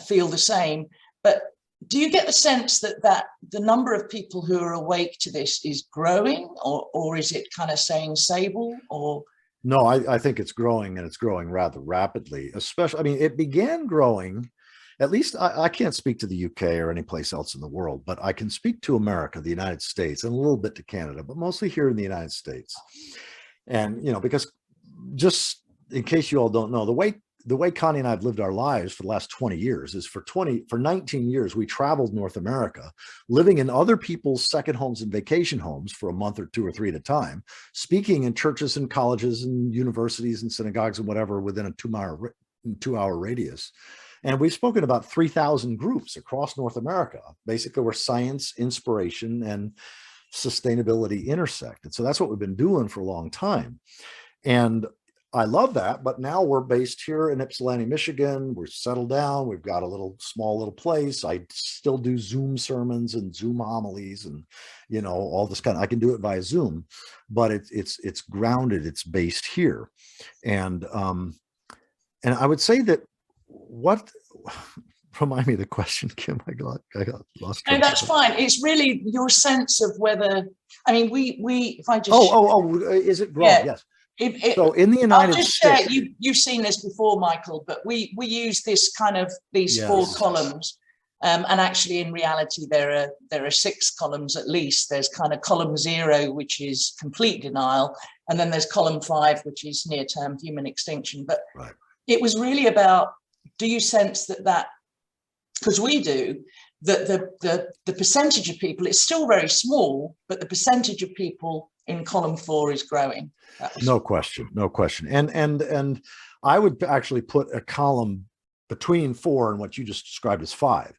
feel the same. But do you get the sense that the number of people who are awake to this is growing, or is it kind of staying stable? Or no, I think it's growing, and it's growing rather rapidly. Especially, it began growing. At least I can't speak to the UK or any place else in the world, but I can speak to America, the United States, and a little bit to Canada, but mostly here in the United States. And because just in case you all don't know, the way Connie and I have lived our lives for the last 20 years is for 19 years, we traveled North America, living in other people's second homes and vacation homes for a month or 2 or 3 at a time, speaking in churches and colleges and universities and synagogues and whatever within a 2-hour radius. And we've spoken about 3,000 groups across North America, basically where science, inspiration, and sustainability intersect. And so that's what we've been doing for a long time. And I love that, but now we're based here in Ypsilanti, Michigan. We're settled down. We've got a small little place. I still do Zoom sermons and Zoom homilies and, all this I can do it via Zoom, but it's grounded. It's based here. And I would say that remind me of the question, Kim, I got lost. No, that's fine. It's really your sense of whether, if I just. Is it growing? Yeah. Yes. So in the United States, you've seen this before, Michael, but we use this these 4 columns, and actually in reality there are 6 columns at least. There's kind of column 0, which is complete denial, and then there's column 5, which is near-term human extinction. But right. It was really about, do you sense that because we do, that the percentage of people, it's still very small, but the percentage of people in column 4 is growing. No question. And I would actually put a column between 4 and what you just described as 5.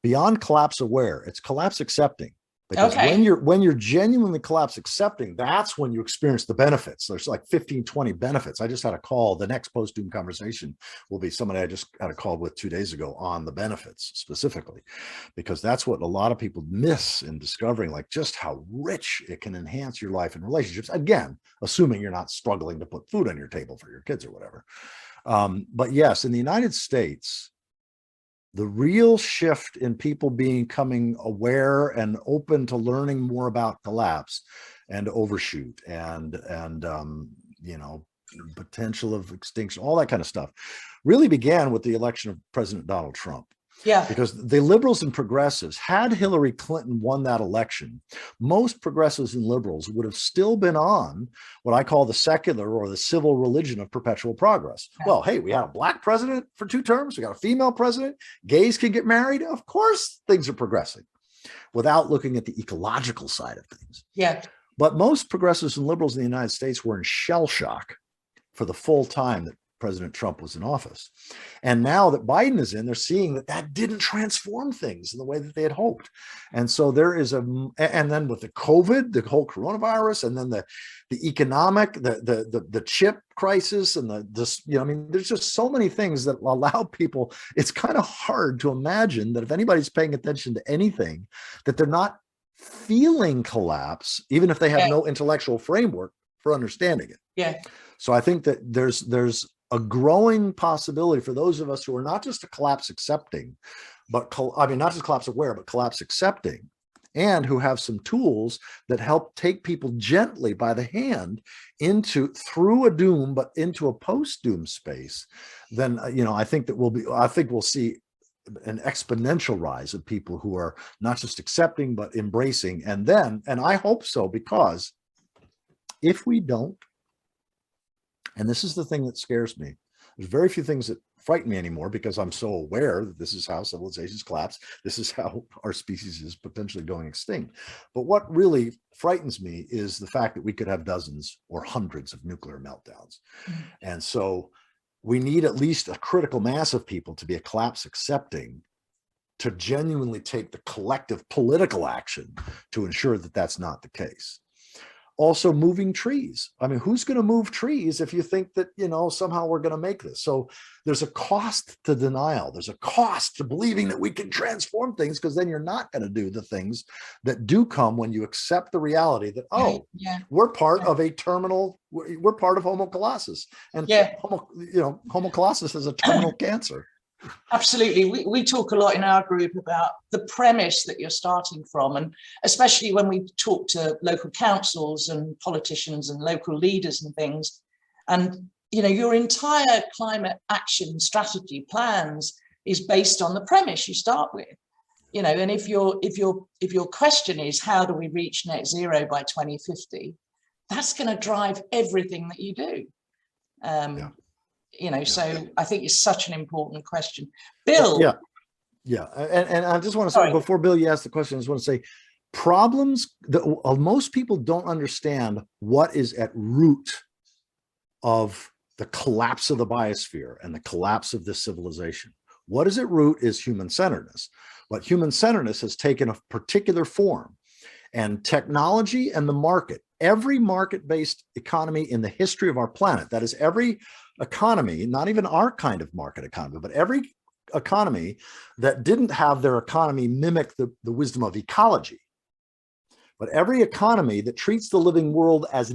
Beyond collapse aware, it's collapse accepting. Because Okay. when you're genuinely collapse accepting, that's when you experience the benefits. There's like 15, 20 benefits. I just had a call. The next post-doom conversation will be somebody I just had a call with 2 days ago on the benefits specifically, because that's what a lot of people miss in discovering, like just how rich it can enhance your life and relationships. Again, assuming you're not struggling to put food on your table for your kids or whatever. But yes, in the United States, the real shift in people becoming aware and open to learning more about collapse and overshoot and you know, potential of extinction, all that kind of stuff, really began with the election of President Donald Trump. Yeah. Because the liberals and progressives, had Hillary Clinton won that election, most progressives and liberals would have still been on what I call the secular or the civil religion of perpetual progress. Yeah. Well, hey, we had a black president for 2 terms. We got a female president. Gays can get married. Of course, things are progressing without looking at the ecological side of things. Yeah. But most progressives and liberals in the United States were in shell shock for the full time that President Trump was in office. And now that Biden is in, they're seeing that that didn't transform things in the way that they had hoped. And so there is and then with the COVID, the whole coronavirus, and then the economic, the chip crisis, and I mean, there's just so many things that allow people, it's kind of hard to imagine that if anybody's paying attention to anything, that they're not feeling collapse, even if they have no intellectual framework for understanding it. Yeah. So I think that there's a growing possibility for those of us who are not just a collapse accepting, but not just collapse aware, but collapse accepting, and who have some tools that help take people gently by the hand through a doom, but into a post-doom space. Then, I think that we'll see an exponential rise of people who are not just accepting, but embracing. And I hope so, because if we don't, and this is the thing that scares me, there's very few things that frighten me anymore, because I'm so aware that this is how civilizations collapse. This is how our species is potentially going extinct. But what really frightens me is the fact that we could have dozens or hundreds of nuclear meltdowns. Mm-hmm. And so we need at least a critical mass of people to be a collapse accepting, to genuinely take the collective political action to ensure that that's not the case. Also, moving trees. I mean, who's going to move trees if you think that, somehow we're going to make this? So there's a cost to denial. There's a cost to believing that we can transform things, because then you're not going to do the things that do come when you accept the reality that, we're part of a terminal, we're part of Homo Colossus. And Homo Colossus is a terminal cancer. Absolutely. We talk a lot in our group about the premise that you're starting from, and especially when we talk to local councils and politicians and local leaders and things. And, your entire climate action strategy plans is based on the premise you start with, and if your question is, how do we reach net zero by 2050? That's going to drive everything that you do. So I think it's such an important question. Bill. Yeah. And I just want to say, before Bill, you ask the question, I just want to say, problems that most people don't understand what is at root of the collapse of the biosphere and the collapse of this civilization. What is at root is human-centeredness. But human-centeredness has taken a particular form, and technology and the market, every market-based economy in the history of our planet, that is every economy, not even our kind of market economy, but every economy that didn't have their economy mimic the wisdom of ecology, but every economy that treats the living world as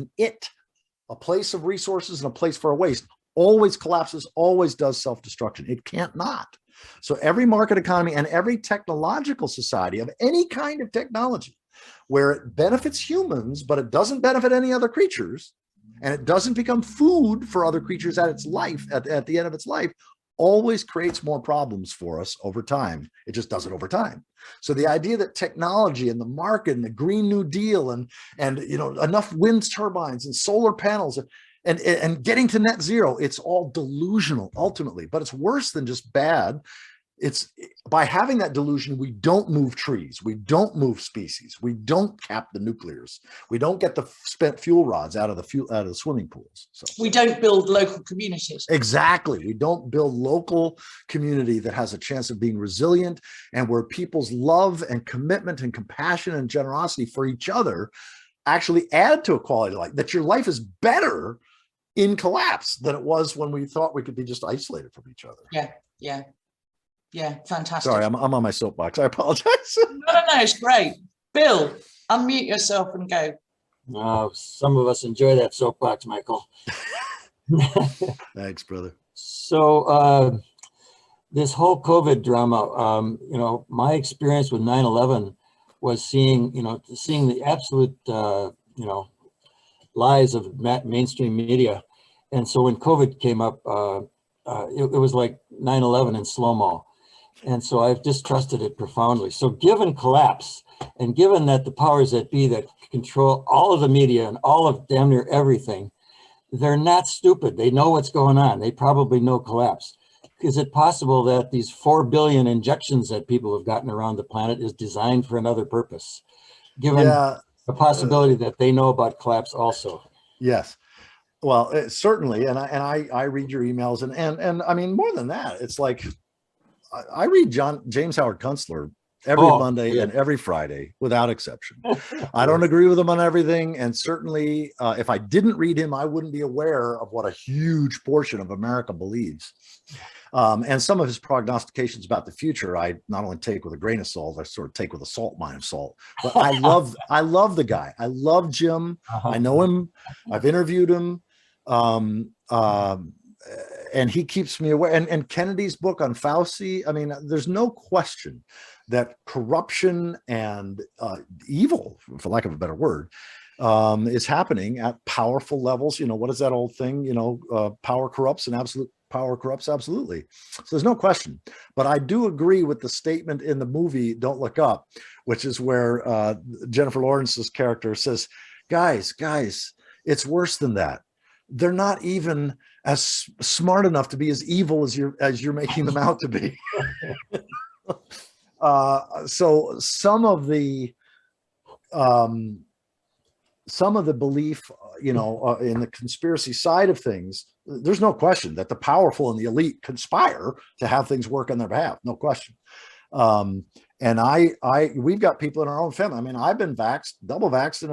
a place of resources and a place for a waste, always collapses, always does self-destruction. It can't not. So every market economy and every technological society of any kind of technology where it benefits humans, but it doesn't benefit any other creatures, and it doesn't become food for other creatures at its life, at the end of its life, always creates more problems for us over time. It just does it over time. So the idea that technology and the market and the Green New Deal and enough wind turbines and solar panels and getting to net zero, it's all delusional ultimately, but it's worse than just bad. it's by having that delusion, we don't move trees, we don't move species, we don't cap the nuclears, we don't get the spent fuel rods out of the swimming pools. So we don't build local communities. exactly, we don't build local community that has a chance of being resilient, and where people's love and commitment and compassion and generosity for each other actually add to a quality of life, that your life is better in collapse than it was when we thought we could be just isolated from each other. Yeah, fantastic. Sorry, I'm on my soapbox. I apologize. No, it's great. Bill, unmute yourself and go. Some of us enjoy that soapbox, Michael. Thanks, brother. So this whole COVID drama, my experience with 9/11 was seeing the absolute, lies of mainstream media. And so when COVID came up, it was like 9/11 in slow-mo. And so I've distrusted it profoundly. So given collapse, and given that the powers that be that control all of the media and all of damn near everything, they're not stupid. They know what's going on. They probably know collapse. Is it possible that these 4 billion injections that people have gotten around the planet is designed for another purpose? Given the possibility that they know about collapse also. Yes. Well, certainly. And I read your emails and I mean, more than that, it's like, I read James Howard Kunstler every Monday and every Friday without exception. I don't agree with him on everything. And certainly if I didn't read him, I wouldn't be aware of what a huge portion of America believes. And some of his prognostications about the future, I not only take with a grain of salt, I sort of take with a salt mine of salt. But I love the guy. I love Jim. I know him. I've interviewed him. And he keeps me aware. And Kennedy's book on Fauci, I mean, there's no question that corruption and evil, for lack of a better word, is happening at powerful levels. What is that old thing? Power corrupts, and absolute power corrupts absolutely. So there's no question. But I do agree with the statement in the movie Don't Look Up, which is where Jennifer Lawrence's character says, guys, it's worse than that. They're not even as smart enough to be as evil as you're making them out to be. So some of the belief, in the conspiracy side of things, there's no question that the powerful and the elite conspire to have things work on their behalf. No question. And we've got people in our own family. I mean, I've been vaxxed, double vaxxed,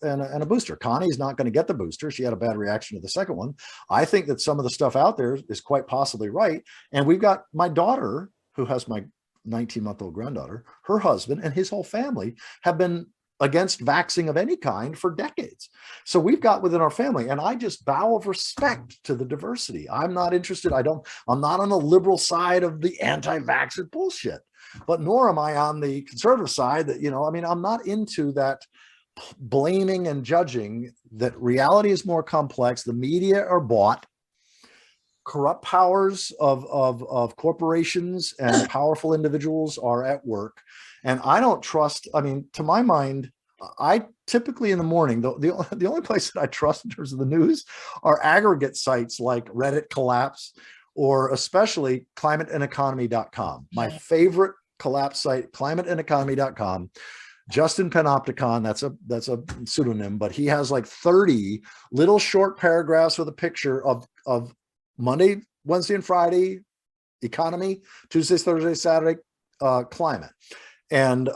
and a booster. Connie's not going to get the booster. She had a bad reaction to the second one. I think that some of the stuff out there is quite possibly right. And we've got my daughter, who has my 19-month-old granddaughter, her husband and his whole family have been against vaxxing of any kind for decades. So we've got within our family, and I just bow of respect to the diversity. I'm not interested. I'm not on the liberal side of the anti-vaxxer bullshit. But nor am I on the conservative side that, I'm not into that blaming and judging. That reality is more complex. The media are bought. Corrupt powers of corporations and powerful individuals are at work. And I don't trust, to my mind, I typically in the morning, the only place that I trust in terms of the news are aggregate sites like Reddit Collapse, or especially climateandeconomy.com. My favorite collapse site, climateandeconomy.com. Justin Panopticon, that's a pseudonym, but he has like 30 little short paragraphs with a picture of Monday, Wednesday, and Friday economy, Tuesday, Thursday, Saturday climate. And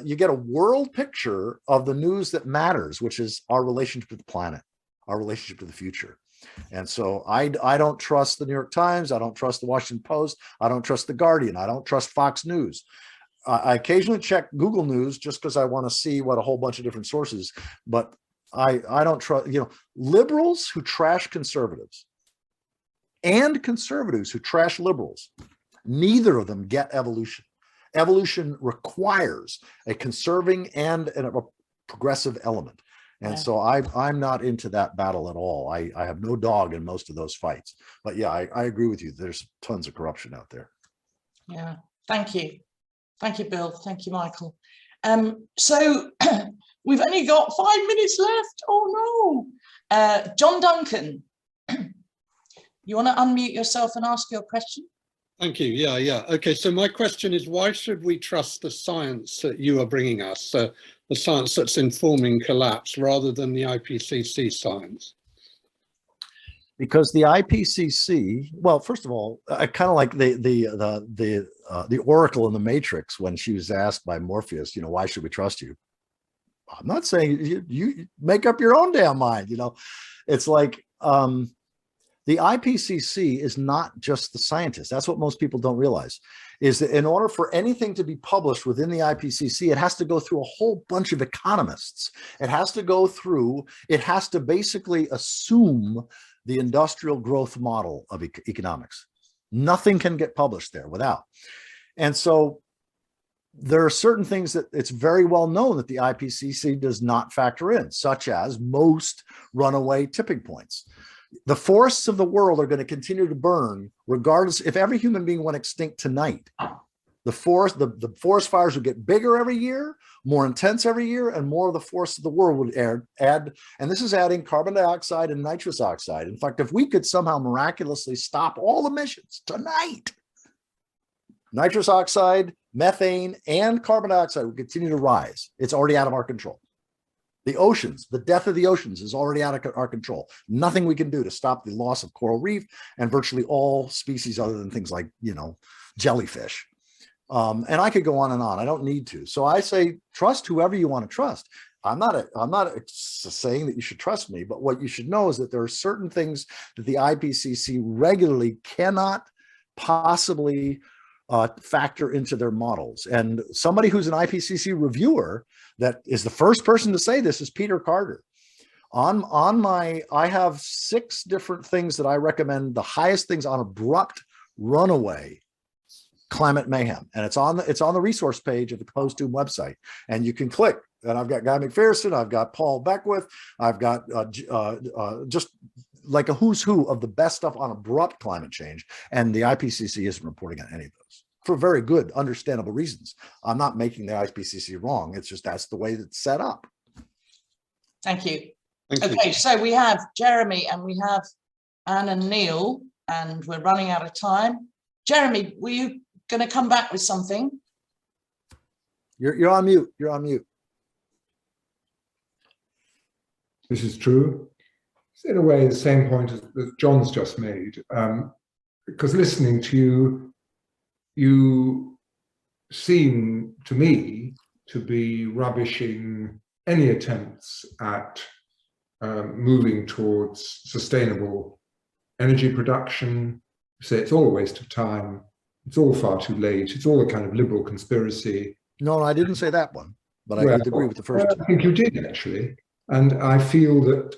you get a world picture of the news that matters, which is our relationship to the planet, our relationship to the future. And so I don't trust the New York Times. I don't trust the Washington Post. I don't trust the Guardian. I don't trust Fox News. I occasionally check Google News just because I want to see what a whole bunch of different sources, but I don't trust, liberals who trash conservatives and conservatives who trash liberals. Neither of them get evolution. Evolution requires a conserving and a progressive element. And so I'm not into that battle at all. I have no dog in most of those fights. But yeah, I agree with you. There's tons of corruption out there. Yeah, thank you. Thank you, Bill. Thank you, Michael. So we've only got 5 minutes left. Oh no. John Duncan, you want to unmute yourself and ask your question? Thank you. Yeah. Okay, so my question is, why should we trust the science that you are bringing us, the science that's informing collapse, rather than the IPCC science? Because the IPCC, well, first of all, I kind of like the Oracle in the Matrix when she was asked by Morpheus, you know, why should we trust you? I'm not saying you make up your own damn mind. You know, it's like the IPCC is not just the scientists. That's what most people don't realize, is that in order for anything to be published within the IPCC, it has to go through a whole bunch of economists. It has to basically assume the industrial growth model of economics. Nothing can get published there without. And so there are certain things that it's very well known that the IPCC does not factor in, such as most runaway tipping points. The forests of the world are going to continue to burn regardless. If every human being went extinct tonight, the forest fires would get bigger every year, more intense every year, and more of the forests of the world would add, and this is adding carbon dioxide and nitrous oxide. In fact, if we could somehow miraculously stop all emissions tonight, nitrous oxide, methane, and carbon dioxide would continue to rise. It's already out of our control. The oceans, the death of the oceans is already out of our control. Nothing we can do to stop the loss of coral reef and virtually all species other than things like, you know, jellyfish. And I could go on and on. I don't need to. So I say, trust whoever you want to trust. I'm not saying that you should trust me, but what you should know is that there are certain things that the IPCC regularly cannot possibly factor into their models. And somebody who's an IPCC reviewer that is the first person to say this is Peter Carter. I have 6 different things that I recommend, the highest things on abrupt runaway climate mayhem. And it's on the resource page of the Post-Doom website. And you can click. And I've got Guy McPherson, I've got Paul Beckwith, I've got just like a who's who of the best stuff on abrupt climate change. And the IPCC isn't reporting on any of those for very good, understandable reasons. I'm not making the IPCC wrong. It's just that's the way it's set up. Thank you. Thank you. So we have Jeremy and we have Anne and Neil, and we're running out of time. Jeremy, were you going to come back with something? You're on mute. You're on mute. This is true. It's in a way the same point as John's just made, because listening to you, you seem to me to be rubbishing any attempts at moving towards sustainable energy production. You say it's all a waste of time, it's all far too late, it's all a kind of liberal conspiracy. No, I didn't say that one, but I did agree with the first two. I think you did, actually. And I feel that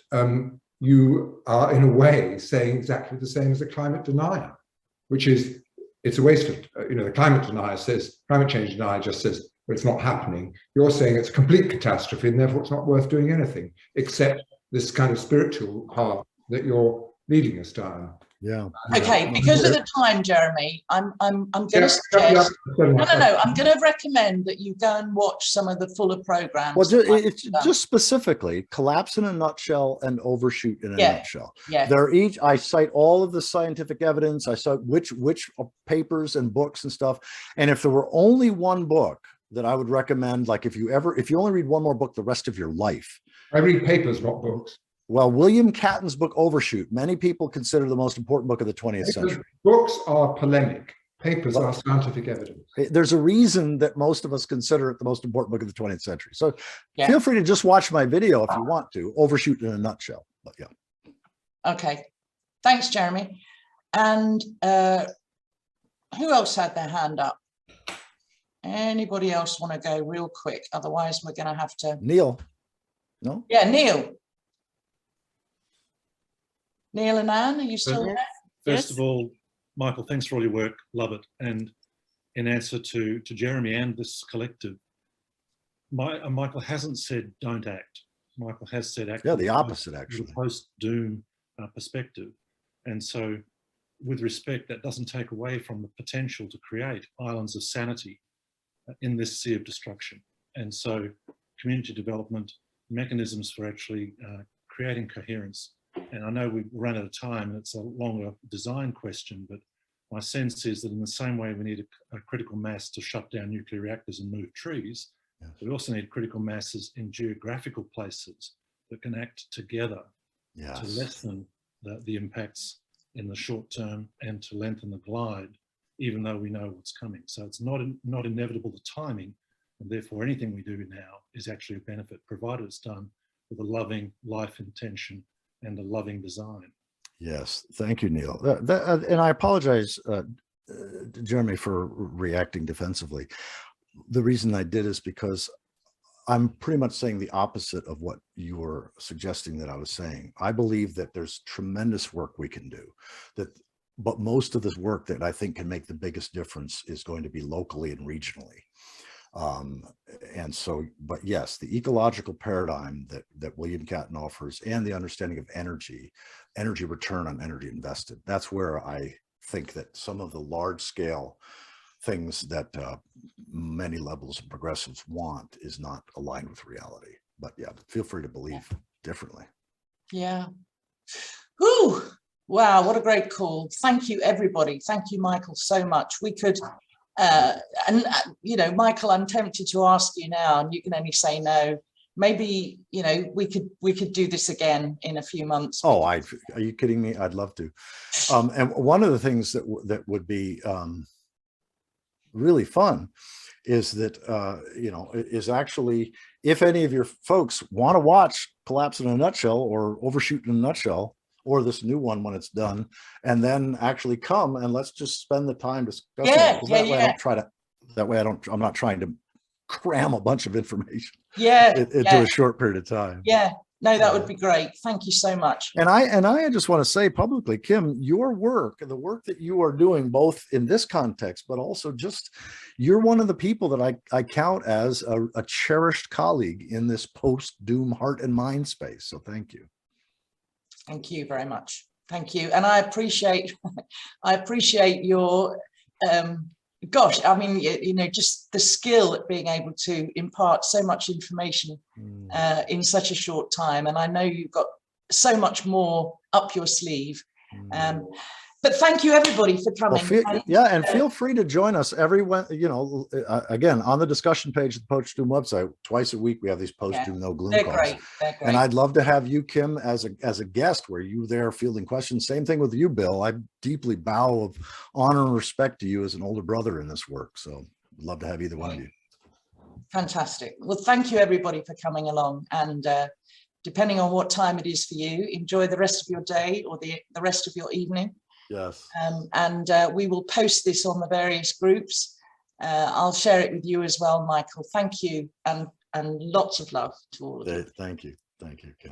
you are, in a way, saying exactly the same as the climate denier, which is, it's a waste of, the climate denier says, climate change denier just says, well, it's not happening. You're saying it's a complete catastrophe and therefore it's not worth doing anything, except this kind of spiritual path that you're leading us down. Yeah. Okay, because of the time, Jeremy, I'm going to suggest. No. I'm going to recommend that you go and watch some of the fuller programs. Well, it's just specifically Collapse in a Nutshell and Overshoot in a Nutshell. Yeah. They're each. I cite all of the scientific evidence. I cite which papers and books and stuff. And if there were only one book that I would recommend, like if you only read one more book the rest of your life. I read papers, not books. Well, William Catton's book Overshoot, many people consider the most important book of the 20th century. Books are polemic. Papers are scientific evidence. There's a reason that most of us consider it the most important book of the 20th century. So feel free to just watch my video if you want to, Overshoot in a Nutshell. But yeah. Okay. Thanks, Jeremy. And who else had their hand up? Anybody else want to go real quick? Otherwise, we're going to have to... Neil. No? Yeah, Neil. Neil and Anne, are you still there? First of all, Michael, thanks for all your work. Love it. And in answer to Jeremy and this collective, Michael hasn't said don't act. Michael has said act. Yeah, the opposite, actually. Post-doom perspective. And so with respect, that doesn't take away from the potential to create islands of sanity in this sea of destruction. And so community development, mechanisms for actually creating coherence. And I know we've run out of time and it's a longer design question, but my sense is that in the same way we need a critical mass to shut down nuclear reactors and move trees, Yes. we also need critical masses in geographical places that can act together Yes. to lessen the impacts in the short term and to lengthen the glide, even though we know what's coming. So it's not inevitable, the timing, and therefore anything we do now is actually a benefit, provided it's done with a loving life intention and a loving design. Yes, thank you, Neil. And I apologize, Jeremy, for reacting defensively. The reason I did is because I'm pretty much saying the opposite of what you were suggesting that I was saying. I believe that there's tremendous work we can do, but most of this work that I think can make the biggest difference is going to be locally and regionally. And so, but yes, the ecological paradigm that William Catton offers and the understanding of energy return on energy invested, that's where I think that some of the large scale things that many levels of progressives want is not aligned with reality. But yeah, feel free to believe differently. Yeah. Whew. Wow, what a great call. Thank you, everybody. Thank you, Michael, so much. We could, you know, Michael, I'm tempted to ask you now, and you can only say no. Maybe, you know, we could do this again in a few months. Oh, are you kidding me? I'd love to. And one of the things that would be really fun is that, you know, is actually, if any of your folks want to watch Collapse in a Nutshell or Overshoot in a Nutshell, or this new one when it's done, and then actually come and let's just spend the time discussing it. That way I don't try to, I'm not trying to cram a bunch of information into a short period of time. Yeah. No, that would be great. Thank you so much. And I just want to say publicly, Kim, your work, the work that you are doing, both in this context, but also just, you're one of the people that I count as a cherished colleague in this post-doom heart and mind space. So thank you. Thank you very much. Thank you. And I appreciate your, gosh, I mean, you know, just the skill at being able to impart so much information in such a short time. And I know you've got so much more up your sleeve. But thank you, everybody, for coming. Well, and feel free to join us everyone, you know, again, on the discussion page of the Post-Doom website, twice a week, we have these Post-Doom No Gloom calls. They're great. And I'd love to have you, Kim, as a guest, where you there fielding questions. Same thing with you, Bill. I deeply bow of honor and respect to you as an older brother in this work. So I'd love to have either one of you. Fantastic. Well, thank you, everybody, for coming along. And depending on what time it is for you, enjoy the rest of your day or the rest of your evening. Yes. And we will post this on the various groups. I'll share it with you as well, Michael. Thank you, and lots of love to all of you. Thank you, Kim.